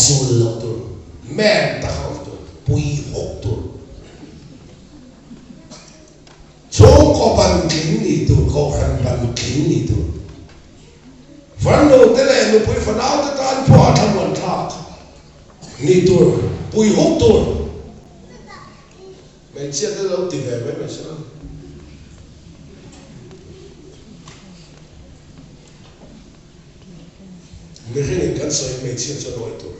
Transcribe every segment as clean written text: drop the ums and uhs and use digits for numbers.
sul lo tur men ta ho tur pui hok tur chung ko ban king ni tur ko khan ban king ni tur fan lo te le no pui fan out ta kan po tham wan thak ni tur pui hok tur me chia te lo ti ve me sa me rin kan so me chia cho lo tur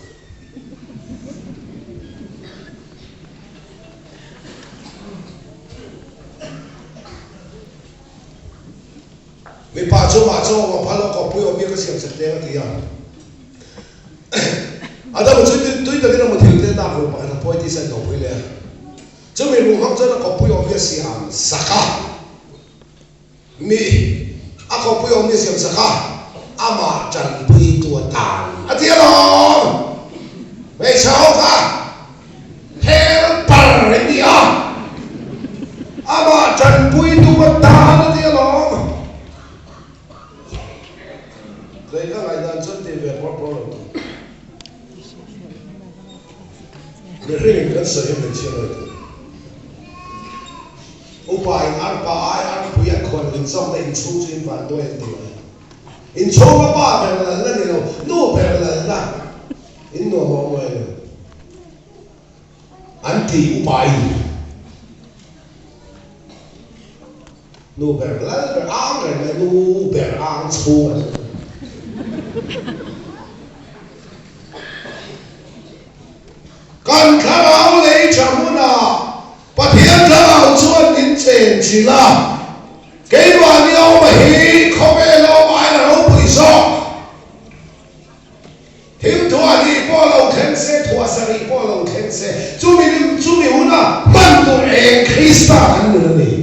me pa cho ma cho ma pa lo ko pui o mi ka siam set le ka ti ya ada mo chui tui ta le mo thil te na ko pa na poi ti sa no pui le cho me lu hang cho na ko pui o mi siam saka mi a ko pui o mi siam saka ama chan pui tua tan a ti lo me chao ka hel par re ni a ama chan pui tua tan a ti lo They got like that something very problem. The ring can say him the children. Upai arpa ai arpu ya kon in something choosing van do it. In choma ba per la ni no per la in no mo mo anti upai no per la per ang no per ang chuกันข้าเราเลยจำมุนาปะเทียนข้าเราชวนนินเจนจีละเกี่ยวกับเราไม่เขาไม่เราไม่เราไม่ชอบทิ้งตัวนี้พอเราเข็นเสียตัวสรีพอเราเข็นเสียจู่มีหุ่นน่ะมันตัวเองคริสต์กันนี่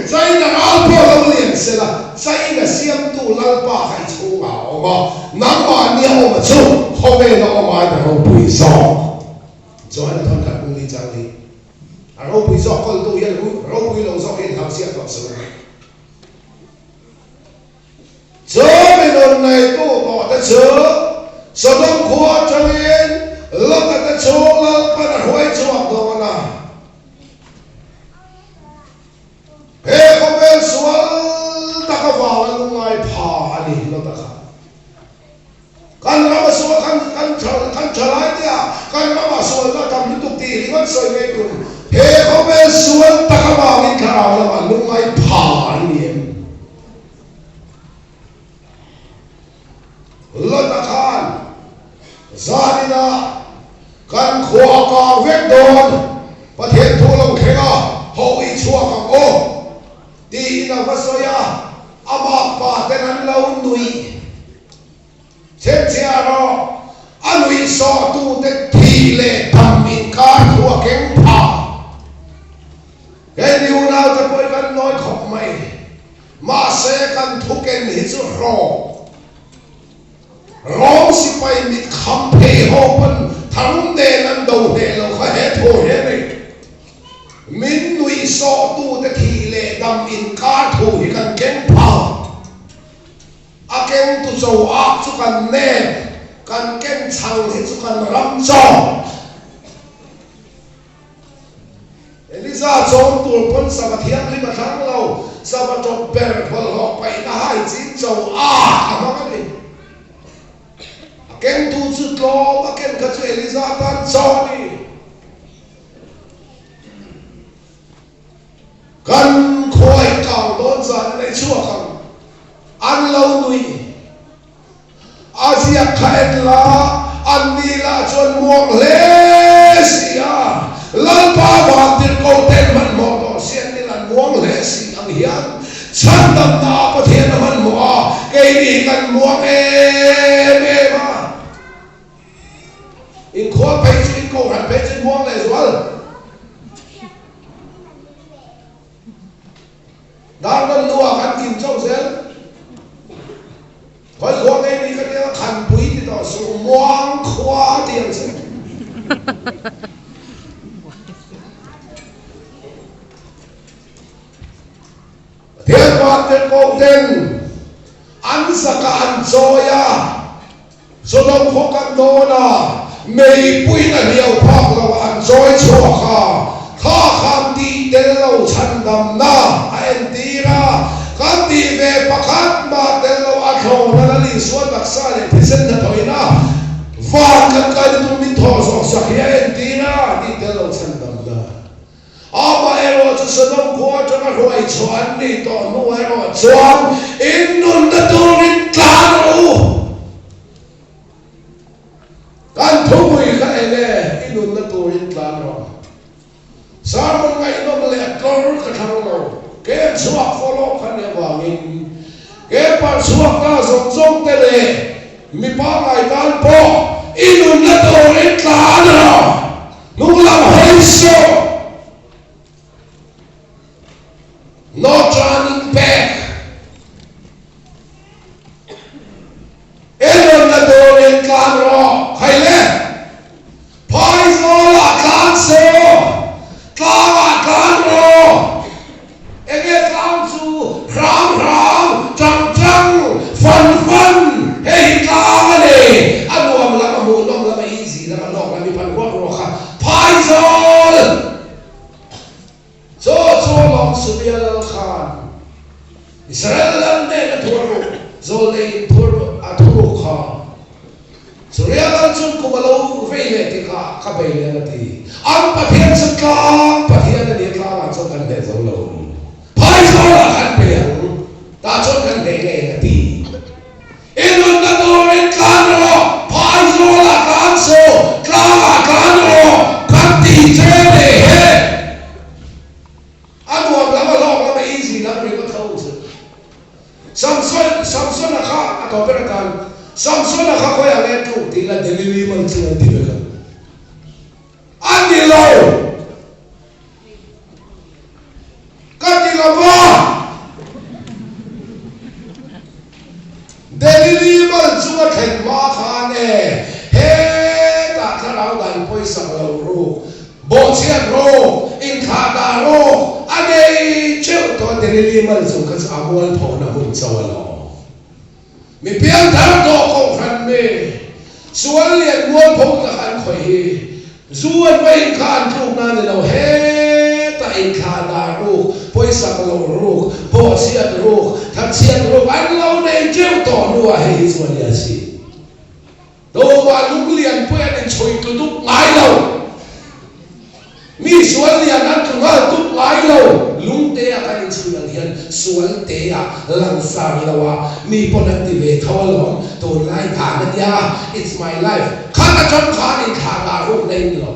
ใจนักอัลพอเราเลี้ยงเสียละใจนักเสียมตัวลัลปะให้ชูเอาบ่นักบ้านเนี่ยเอามาชูเขาไม่เราไม่เราไม่ชอบจอยเราทำกันนี่จังเลยเราไม่ชอบคนตัวยันเราไม่ลงชอบเห็นทำเสียกับสุนัขเจอไม่โดนในตู้ต่อแต่เจอสะดุ้งขวดจะเลี้ยงแล้วแต่โชว์แล้วปัญหาหัวจวบตัวน่ะเฮ้เขาเป็นสวนตะกวาลงไงผ่านี่เราตะขากันเรามาสวนกันฉลาดเนี่ยกันเรามาสวนเราทำยุติตีมันสวยไม่ดูเฮ้เขาเป็นสวนตะกวาลิขเราแล้วมันลงไงผ่านี่เราตะขานซาดินากันขวากาเวกโดนประเทศทั่วโลกเข่งอ่ะเขาอีชัวกับโอดีนะวัสยาอามาปาเตนันเราหนุ่ยเช่นเชียร์อันวิสอตูเด็กทีเล่ทำมินการทัวเก่งผาเห็นอยู่เราจะไปกันน้อยของไม่มาเสกันทุกเกณฑ์หิจุรอร้องสิไปมิดคำเพย์โฮปันทั้งเดนันดูเดเราเขาเหตุโหเห็นเลยมินนุยสอตูเด็กทีเล่ดำมินการทัวกันเก่งผาอาเก่งตุโจอาสุกันเน่กันเก่งช่างที่สุกันรำจอเอลิซาโจมตัวคนสวัสดิ์ลิมาทั้งเราสวัสดิ์เปิดพลออกไปได้จินโจอาทำอะไรเก่งตุจุดโลอาเก่งกระจุเอลิซาตันจอนี่กันคอยเก่าโดนสันในชั่วครั้งอันเราหนุ่ยอาเซียขัดละอันนี้ละจนมองเลเซียลัลปาวันติดโกเต็นมันมองต่อเสียนี่ละมองเลเซียอันเฮียนฉันดำนาประเทศมันมัวเกย์กันมัวเอมาอินขวบไปจินโกหันไปจินมองเลยส่วนดังนั้นตัวกันกินเจ้าเสียคนขวบไอ้นี่ก็เรียกว่าขันปุ๋ยที่ต่อสู้มองขวาเตียงเสียเทียนวันเดินโกเต็นอันสกัดโซยา so long kho kan do na mei pui na liao phak lo an joy chua kha kham ti tel lo chan dam na an ti ra kan ti ve pakhat ma tel lo a tho na li suan bak sa le phesen na toina van kan tu min tho so sa hi an ti ra ti tel lo chan dam na ama ero chu so long kho cha na roi chuan ni to no ero chuan in nun na tu rin tlan ro kan thui ka ele inun na turin tlan ro sarmon ngai no le atlor ka thang lo ke chuak follow kan ya wangin ke par chuak ka zong zong te le mi pa ngai kan po inun na turin tlan ro nu lam hoi so no turning back inun na turin tlan ro khai le phai zo la kan so tla kan ro ege kan su ram chang fan hey tla le anuam la mu nom la easy la lok la mi pan ko ro kha phai zo so long su ya la khan Israel lan de la thuru zo le thuru athuru kha Surya kan sun kumalo vele tika kabele nati ang pathian sa kang pathian ni kang so kan de zo lo phai zo la kan pe ta so kan de le nati inun na do in kan ro phai zo la kan so kan ro kan ti che de he anu la ma lo la easy na ri ko thau Samson na kha ato pe kan Samson na kha ko ya le tu ti la delivery man chu ti be kan ani lo ka ti lo ba delivery man chu ma khen ma kha ne he ta kha rao dan poi sa lo ro bo chen ro in kha da ro ani chu to delivery man chu ka sa amol pho na hun chaw lo mi piang thar do ko khan me suan lian muan pho ta khan khoi hi zuan mai khan thu na le lo he ta in kha da ru poi sa lo ru po sia ru tha sia ru an lo nei cheu to nu a he zuan ya si do wa lu lian poi an choi tu duk ngai lo mi suan lian an tu ngai duk ngai lo lung te a kan chu lang hian sual te a lang sang lawa mi ponan ti ve thawalom to lai ka na ya it's my life khana chon khan in kha ga ru nei lo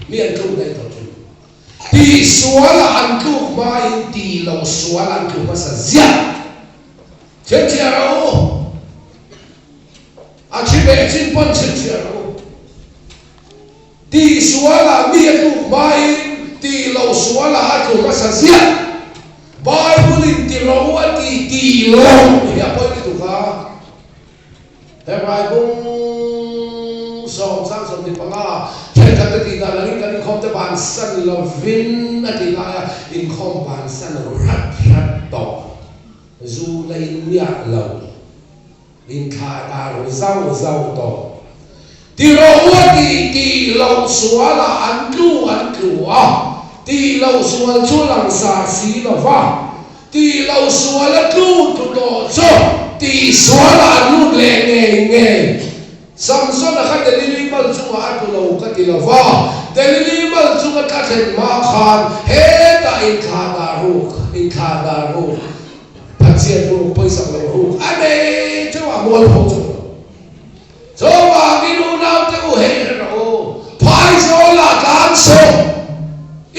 mi an tu nei to chu ti sual an tu ma in ti lo sual an tu ma sa zia che che ro a chi be chin pon che che ro ti sual a mi an tu ma in ti lo suala aku masa zia Bible in ti lo ti lo ya po ti ka he Bible so sang so ti panga che ta ti da la ni kan khom te ban san lo vin ati la in khom ban san rat to zu lai nia lo in kha da ro zau to ti lo suala an tu a ti lo sual chu lang sa si lo va ti lo sual tu to so ti suala nu le nge Samson na kha delivery mal chu a tu lo ka ti lo va delivery mal chu ka then ma khan he ta in kha da ru pathian ru poi sa lo ru ane chu a mol ho chu so wa mi nu nau te u he ro phai so la kan so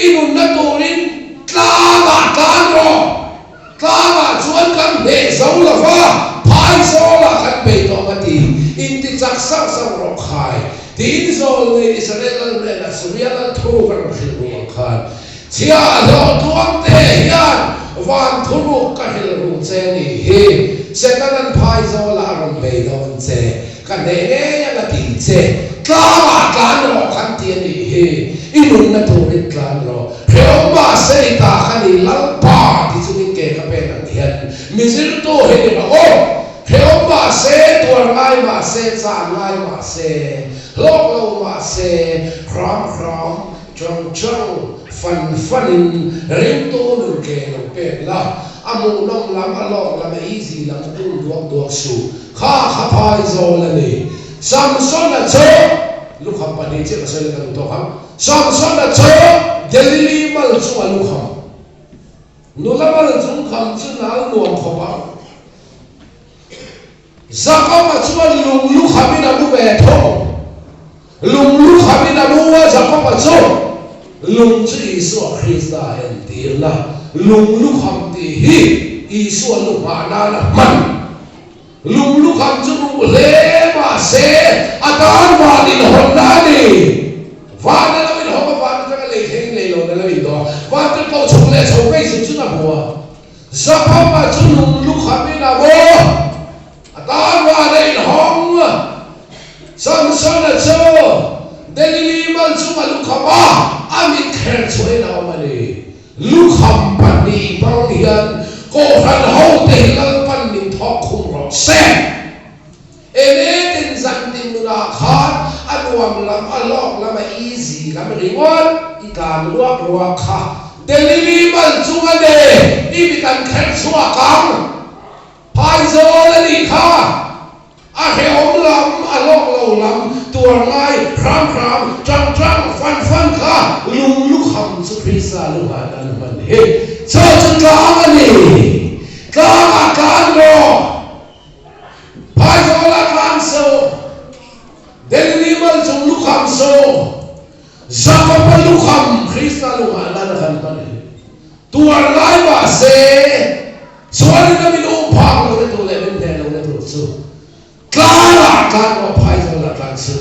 inun na turin tla kan ro chuan kan he zo la va phai so la kan pe to ma ti in ti chak sa ro khai tin zo le Israel le na Surya la thu kan khil ro khan chia lo tuam te hian van thuru ka hil ru che ni he setanan phai zo la ron pe don che kan ne ya la ti che tla kan ro kan ti ni he inun na turin tlan ro Roma sei ta khani lal pa ti chu ke ka pe na hian mi zir to he ni o Heo ma se tuar ngai ma se chan ngai ma se lok lo ma se khram trong fan ring to lu ke lo pe la amu long lam along lam easy lam tu duak su kha phai zo la ni Samson na cho lu kham pa ni che ka se ka to kham Samson na cho delili mal chu lu kham nu la mal chu kham chu na nuam kho pa Zakoma chua lung khamina mu be tho lung khamina mu wa zakoma cho lung chi Isu Krista en tir la lung kham ti hi Isu lu ma na la man lung kham chu le ma se adan ma din hon na ni va na la min ho ba ta le theng le lo na la bi do va ta ko chu le chu bei chu na bo zakoma chu lung khamina mo Tan wa nei hong Samson na cho delili man chu ma lu khama ami kher choi na ma ni lu kham pan ni bang hian ko han ho te lal pan ni thok khum ro se ene tin zan tin nu na khat anuam lam alok lam easy lam ringon ikan luak ruak kha delili man chu ma de i bi kan kher chua kam Pai zo la ni kha a he om lam a lok lo lam tuar ngai khram chang fan kha lu kham su Krista lu ha dan man he cho chu ka ma ni ka no pai zo la kan so den ni mal chung lu kham so za pa lu kham Krista lu ha dan man he tuar ngai ba se Soalnya kami lupa kalau itu leben dan itu tu. Kala kan apa yang lakukan tu?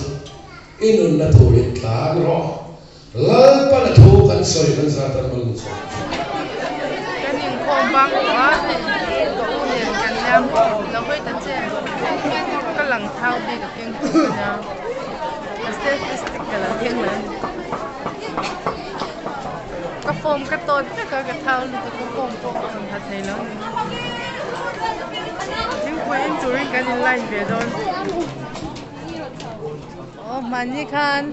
Ini nak tulis kan roh. Lalu pada tu kan sorry kan zatan manusia. Kan yang kompang wah, kau ni kan yangเรา会的这个冷涛比个更苦呢。statistic 个冷天人。ก็โฟมกระโตนก็กระเท้าหรือก็โฟมพวกสัมผัสในแล้วยิ่งคุยยิ่งจูริกันยิ่งไล่เบียดโดนโอ้มันนี่คัน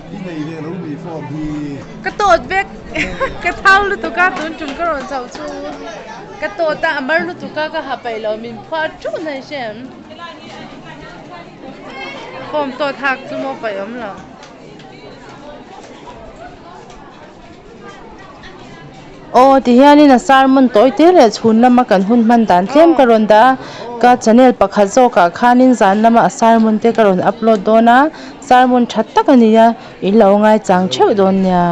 ที่ในเนี่ยเรามีฟอร์มที่กระโตดเบกกระเท้าหรือตัวก้าตุนจุ่มกระโดดเสาชูกระโตดแต่อเมริกาตัวก้าก็หับไปแล้วมีพอจุ่มในเช่นผมตัวทักจุ่มไปอมละโอ้ที่เฮียนี่นะสารมันตัวเตี้ยเลยชุนน้ำมากันหุ่นมันดันเทียมกระรอนดาก็จะเนี่ยปักขจกข้านินจานน้ำมาสารมันเตี้ยกระรอนอัพโหลดโดนะสารมันชัดตะกันเนี่ยอีเหล่าไงจังเชื่อโดนเนี่ย